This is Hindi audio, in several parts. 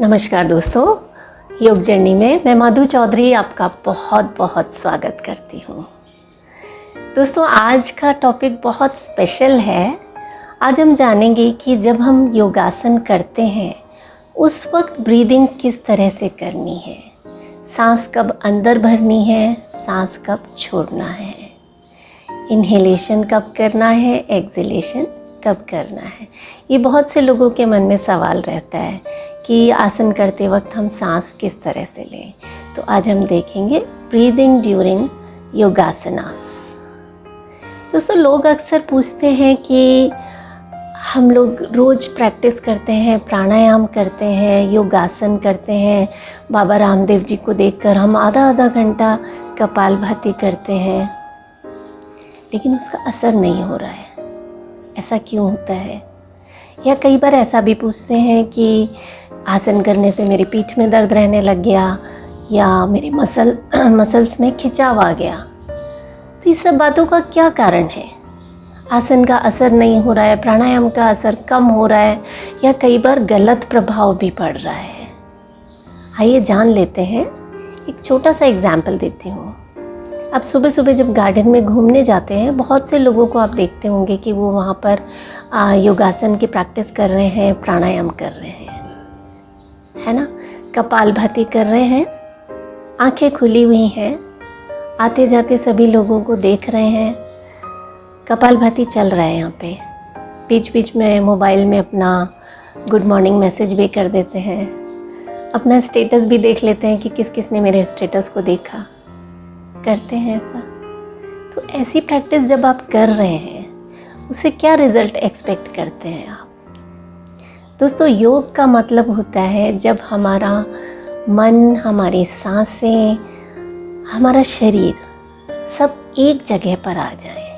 नमस्कार दोस्तों, योग जर्नी में मैं मधु चौधरी आपका बहुत बहुत स्वागत करती हूँ। दोस्तों, आज का टॉपिक बहुत स्पेशल है। आज हम जानेंगे कि जब हम योगासन करते हैं उस वक्त ब्रीदिंग किस तरह से करनी है, सांस कब अंदर भरनी है, सांस कब छोड़ना है, इन्हेलेशन कब करना है, एक्सहेलेशन कब करना है। ये बहुत से लोगों के मन में सवाल रहता है कि आसन करते वक्त हम सांस किस तरह से लें। तो आज हम देखेंगे ब्रीदिंग ड्यूरिंग योगासनास। दोस्तों, लोग अक्सर पूछते हैं कि हम लोग रोज़ प्रैक्टिस करते हैं, प्राणायाम करते हैं, योगासन करते हैं। बाबा रामदेव जी को देखकर हम आधा घंटा कपालभाति करते हैं, लेकिन उसका असर नहीं हो रहा है। ऐसा क्यों होता है? या कई बार ऐसा भी पूछते हैं कि आसन करने से मेरी पीठ में दर्द रहने लग गया या मेरी मसल्स में खिंचाव आ गया। तो इस सब बातों का क्या कारण है? आसन का असर नहीं हो रहा है, प्राणायाम का असर कम हो रहा है, या कई बार गलत प्रभाव भी पड़ रहा है। आइए जान लेते हैं। एक छोटा सा एग्जाम्पल देती हूँ। आप सुबह सुबह जब गार्डन में घूमने जाते हैं, बहुत से लोगों को आप देखते होंगे कि वो वहाँ पर योगासन की प्रैक्टिस कर रहे हैं, प्राणायाम कर रहे हैं, है ना, कपालभाति कर रहे हैं, आंखें खुली हुई हैं, आते जाते सभी लोगों को देख रहे हैं। कपालभाति चल रहा है यहाँ पे। बीच बीच में मोबाइल में अपना गुड मॉर्निंग मैसेज भी कर देते हैं, अपना स्टेटस भी देख लेते हैं कि किस किस ने मेरे स्टेटस को देखा। करते हैं ऐसा। तो ऐसी प्रैक्टिस जब आप कर रहे हैं, उससे क्या रिज़ल्ट एक्सपेक्ट करते हैं आप? दोस्तों, योग का मतलब होता है जब हमारा मन, हमारी सांसें, हमारा शरीर सब एक जगह पर आ जाए।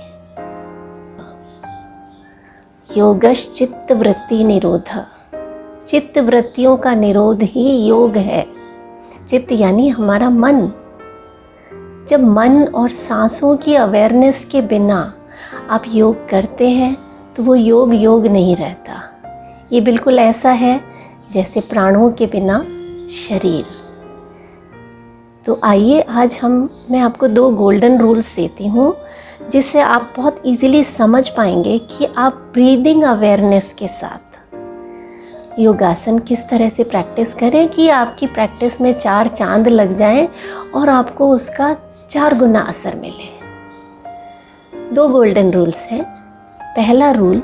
योगश चित्त वृत्ति निरोध। चित्त वृत्तियों का निरोध ही योग है। चित्त यानी हमारा मन। जब मन और सांसों की अवेयरनेस के बिना आप योग करते हैं तो वो योग नहीं रहता। ये बिल्कुल ऐसा है जैसे प्राणों के बिना शरीर। तो आइए आज मैं आपको 2 गोल्डन रूल्स देती हूँ, जिससे आप बहुत इजीली समझ पाएंगे कि आप ब्रीदिंग अवेयरनेस के साथ योगासन किस तरह से प्रैक्टिस करें कि आपकी प्रैक्टिस में 4 चांद लग जाएं और आपको उसका 4 गुना असर मिले। 2 गोल्डन रूल्स हैं। पहला रूल,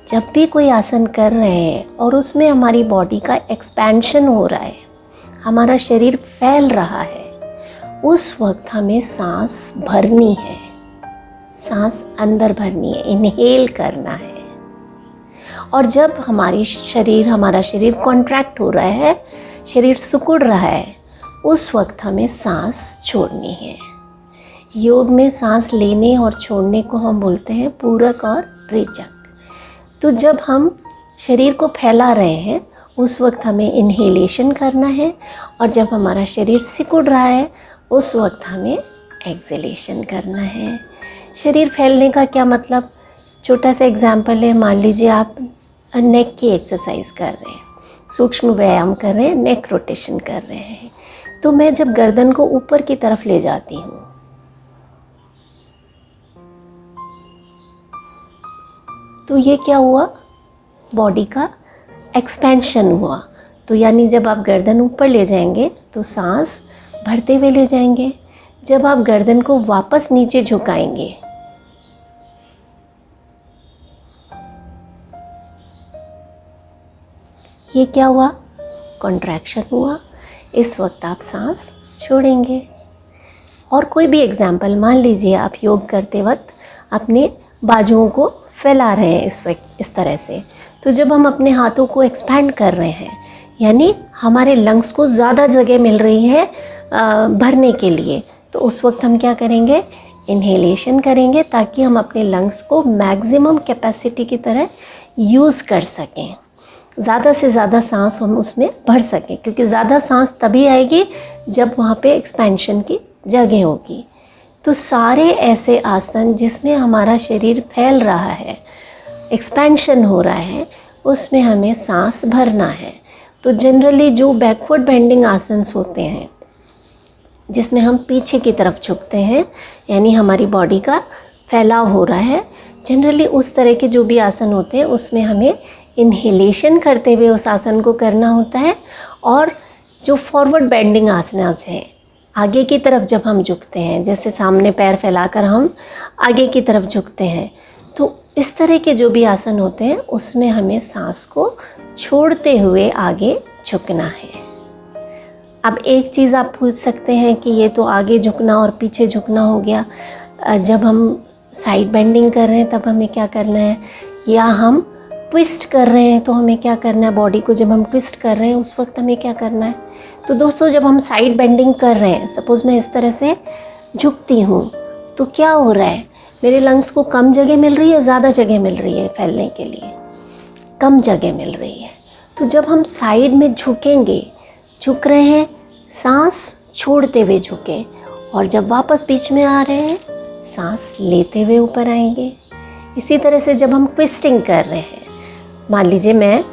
जब भी कोई आसन कर रहे हैं और उसमें हमारी बॉडी का एक्सपेंशन हो रहा है, हमारा शरीर फैल रहा है, उस वक्त हमें सांस भरनी है, सांस अंदर भरनी है, इनहेल करना है। और जब हमारा शरीर कॉन्ट्रैक्ट हो रहा है, शरीर सिकुड़ रहा है, उस वक्त हमें सांस छोड़नी है। योग में सांस लेने और छोड़ने को हम बोलते हैं पूरक और रेचक। तो जब हम शरीर को फैला रहे हैं, उस वक्त हमें इन्हेलेशन करना है, और जब हमारा शरीर सिकुड़ रहा है, उस वक्त हमें एक्सहेलेशन करना है। शरीर फैलने का क्या मतलब? छोटा सा एग्जाम्पल है। मान लीजिए आप नेक की एक्सरसाइज कर रहे हैं, सूक्ष्म व्यायाम कर रहे हैं, नेक रोटेशन कर रहे हैं। तो मैं जब गर्दन को ऊपर की तरफ ले जाती हूँ, तो ये क्या हुआ? बॉडी का एक्सपेंशन हुआ। तो यानी जब आप गर्दन ऊपर ले जाएंगे तो सांस भरते हुए ले जाएंगे। जब आप गर्दन को वापस नीचे झुकाएंगे, ये क्या हुआ? कॉन्ट्रैक्शन हुआ। इस वक्त आप सांस छोड़ेंगे। और कोई भी एग्जाम्पल, मान लीजिए आप योग करते वक्त अपने बाजुओं को फैला रहे हैं इस तरह से। तो जब हम अपने हाथों को एक्सपैंड कर रहे हैं, यानी हमारे लंग्स को ज़्यादा जगह मिल रही है भरने के लिए, तो उस वक्त हम क्या करेंगे? इन्हेलेशन करेंगे, ताकि हम अपने लंग्स को मैक्सिमम कैपेसिटी की तरह यूज़ कर सकें, ज़्यादा से ज़्यादा सांस हम उसमें भर सकें। क्योंकि ज़्यादा सांस तभी आएगी जब वहाँ पे एक्सपेंशन की जगह होगी। तो सारे ऐसे आसन जिसमें हमारा शरीर फैल रहा है, एक्सपेंशन हो रहा है, उसमें हमें सांस भरना है। तो जनरली जो बैकवर्ड बेंडिंग आसन्स होते हैं जिसमें हम पीछे की तरफ झुकते हैं, यानी हमारी बॉडी का फैलाव हो रहा है, जनरली उस तरह के जो भी आसन होते हैं उसमें हमें इन्हेलेशन करते हुए उस आसन को करना होता है। और जो फॉरवर्ड बेंडिंग आसनास हैं, आगे की तरफ जब हम झुकते हैं, जैसे सामने पैर फैलाकर हम आगे की तरफ झुकते हैं, तो इस तरह के जो भी आसन होते हैं उसमें हमें सांस को छोड़ते हुए आगे झुकना है। अब एक चीज़ आप पूछ सकते हैं कि ये तो आगे झुकना और पीछे झुकना हो गया, जब हम साइड बेंडिंग कर रहे हैं तब हमें क्या करना है, या हम ट्विस्ट कर रहे हैं तो हमें क्या करना है, बॉडी को जब हम ट्विस्ट कर रहे हैं उस वक्त हमें क्या करना है। तो दोस्तों, जब हम साइड बेंडिंग कर रहे हैं, सपोज़ मैं इस तरह से झुकती हूँ, तो क्या हो रहा है, मेरे लंग्स को कम जगह मिल रही है, ज़्यादा जगह मिल रही है फैलने के लिए, कम जगह मिल रही है। तो जब हम साइड में झुकेंगे, झुक रहे हैं, सांस छोड़ते हुए झुकें, और जब वापस बीच में आ रहे हैं सांस लेते हुए ऊपर आएंगे। इसी तरह से जब हम ट्विस्टिंग कर रहे हैं, मान लीजिए मैं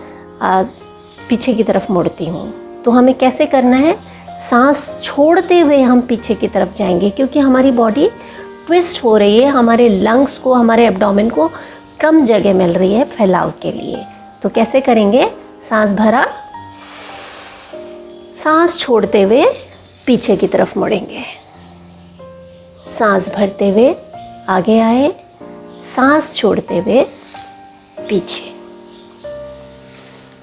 पीछे की तरफ मुड़ती हूँ, तो हमें कैसे करना है, सांस छोड़ते हुए हम पीछे की तरफ जाएंगे, क्योंकि हमारी बॉडी ट्विस्ट हो रही है, हमारे लंग्स को, हमारे एब्डोमेन को कम जगह मिल रही है फैलाव के लिए। तो कैसे करेंगे, सांस भरा, सांस छोड़ते हुए पीछे की तरफ मुड़ेंगे, सांस भरते हुए आगे आए, सांस छोड़ते हुए पीछे।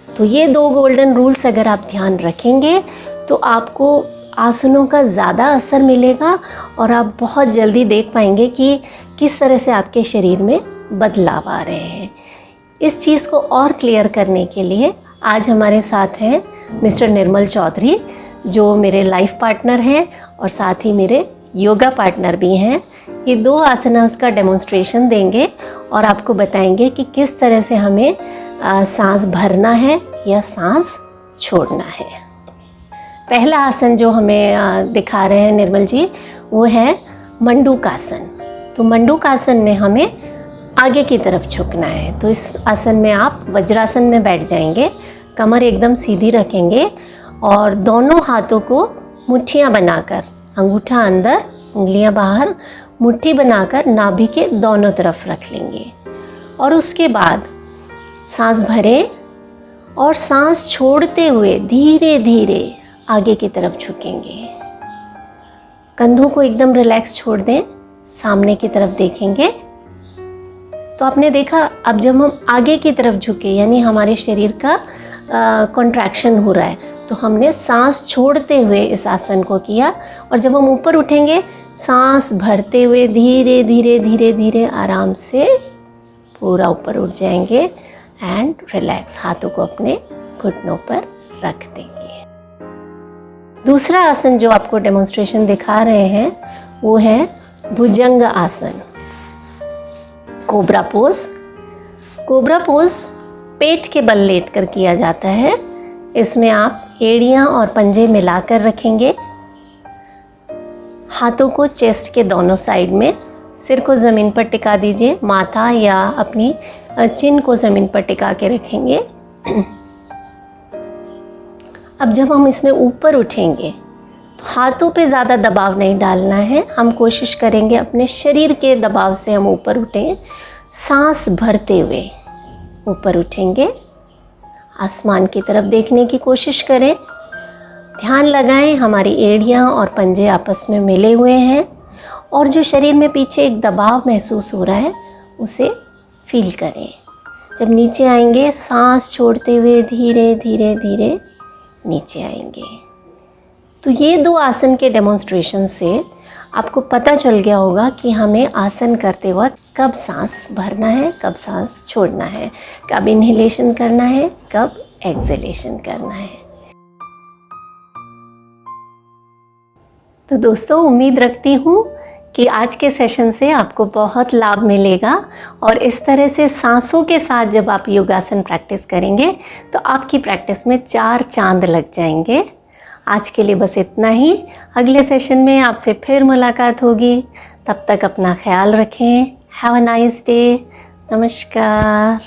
तो ये 2 गोल्डन रूल्स अगर आप ध्यान रखेंगे तो आपको आसनों का ज़्यादा असर मिलेगा और आप बहुत जल्दी देख पाएंगे कि किस तरह से आपके शरीर में बदलाव आ रहे हैं। इस चीज़ को और क्लियर करने के लिए आज हमारे साथ हैं मिस्टर निर्मल चौधरी, जो मेरे लाइफ पार्टनर हैं और साथ ही मेरे योगा पार्टनर भी हैं। ये 2 आसनास का डेमोन्स्ट्रेशन देंगे और आपको बताएंगे कि किस तरह से हमें सांस भरना है या सांस छोड़ना है। पहला आसन जो हमें दिखा रहे हैं निर्मल जी, वो है मंडूकासन। तो मंडूकासन में हमें आगे की तरफ झुकना है। तो इस आसन में आप वज्रासन में बैठ जाएंगे, कमर एकदम सीधी रखेंगे और दोनों हाथों को मुट्ठियाँ बनाकर, अंगूठा अंदर उंगलियां बाहर, मुट्ठी बनाकर नाभि के दोनों तरफ रख लेंगे। और उसके बाद सांस भरें और सांस छोड़ते हुए धीरे धीरे आगे की तरफ झुकेंगे। कंधों को एकदम रिलैक्स छोड़ दें, सामने की तरफ देखेंगे। तो आपने देखा, अब जब हम आगे की तरफ झुके यानी हमारे शरीर का कॉन्ट्रैक्शन हो रहा है, तो हमने सांस छोड़ते हुए इस आसन को किया। और जब हम ऊपर उठेंगे, सांस भरते हुए धीरे धीरे धीरे धीरे आराम से पूरा ऊपर उठ जाएंगे एंड रिलैक्स, हाथों को अपने घुटनों पर रख देंगे। दूसरा आसन जो आपको डेमोन्स्ट्रेशन दिखा रहे हैं वो है भुजंग आसन, कोबरा पोज। कोबरा पोज पेट के बल लेटकर किया जाता है। इसमें आप एड़ियाँ और पंजे मिलाकर रखेंगे, हाथों को चेस्ट के दोनों साइड में, सिर को ज़मीन पर टिका दीजिए, माथा या अपनी चिन को ज़मीन पर टिका के रखेंगे। अब जब हम इसमें ऊपर उठेंगे तो हाथों पे ज़्यादा दबाव नहीं डालना है, हम कोशिश करेंगे अपने शरीर के दबाव से हम ऊपर उठें। सांस भरते हुए ऊपर उठेंगे, आसमान की तरफ देखने की कोशिश करें, ध्यान लगाएं हमारी एड़ियाँ और पंजे आपस में मिले हुए हैं और जो शरीर में पीछे एक दबाव महसूस हो रहा है उसे फील करें। जब नीचे आएंगे, सांस छोड़ते हुए धीरे धीरे धीरे नीचे आएंगे। तो ये 2 आसन के डेमोन्स्ट्रेशन से आपको पता चल गया होगा कि हमें आसन करते वक्त कब सांस भरना है, कब सांस छोड़ना है, कब इन्हेलेशन करना है, कब एक्सहेलेशन करना है। तो दोस्तों, उम्मीद रखती हूँ कि आज के सेशन से आपको बहुत लाभ मिलेगा और इस तरह से सांसों के साथ जब आप योगासन प्रैक्टिस करेंगे तो आपकी प्रैक्टिस में 4 चांद लग जाएंगे। आज के लिए बस इतना ही। अगले सेशन में आपसे फिर मुलाकात होगी। तब तक अपना ख्याल रखें। Have a nice day. नमस्कार।